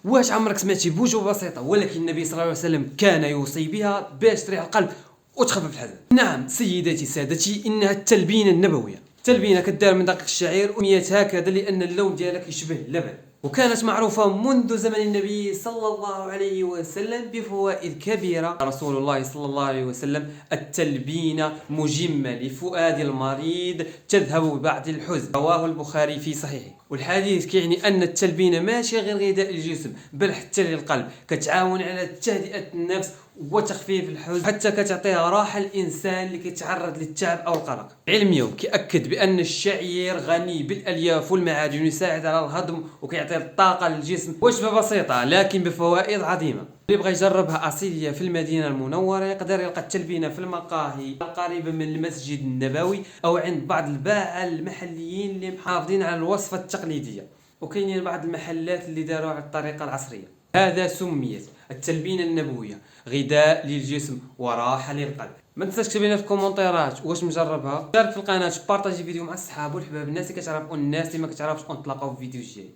واش عمرك سمعتي بوجبه بسيطه ولكن النبي صلى الله عليه وسلم كان يوصي بها باش تريح القلب وتخفف الحزن؟ نعم سيداتي سادتي، انها التلبينه النبويه. التلبينه كدار من دقيق الشعير وميت هكذا لان اللون ديالها كيشبه اللبن، وكانت معروفة منذ زمن النبي صلى الله عليه وسلم بفوائد كبيرة. رسول الله صلى الله عليه وسلم: التلبينة مجمة لفؤاد المريض تذهب ببعض الحزن، رواه البخاري في صحيحه. والحديث كيعني أن التلبينة ماشي غير غذاء للجسم بل حتى للقلب، كتعاون على تهدئة النفس وتخفيف الحزن، حتى كتعطيها راحة الإنسان اللي كيتعرض للتعب أو القلق. العلم اليوم كيأكد بأن الشعير غني بالألياف والمعادن، يساعد على الهضم وكيعطي الطاقة للجسم. وجبة بسيطة لكن بفوائد عظيمة. اللي بغى يجربها أصيلية في المدينة المنورة يقدر يلقى التلبينة في المقاهي القريبة من المسجد النبوي أو عند بعض الباعة المحليين اللي محافظين على الوصفة التقليدية، وكاينين بعض المحلات اللي داروها على الطريقة العصرية. هذا سميت التلبينة النبوية، غذاء للجسم وراحة للقلب. ما تنساش تكتب لنا في الكومنتيرات واش مجربها، شارك في القناة، بارطاجي فيديو مع الصحاب والحباب، الناس اللي كتعرف والناس اللي ما كتعرفش، ونتلاقاو في فيديو جاي.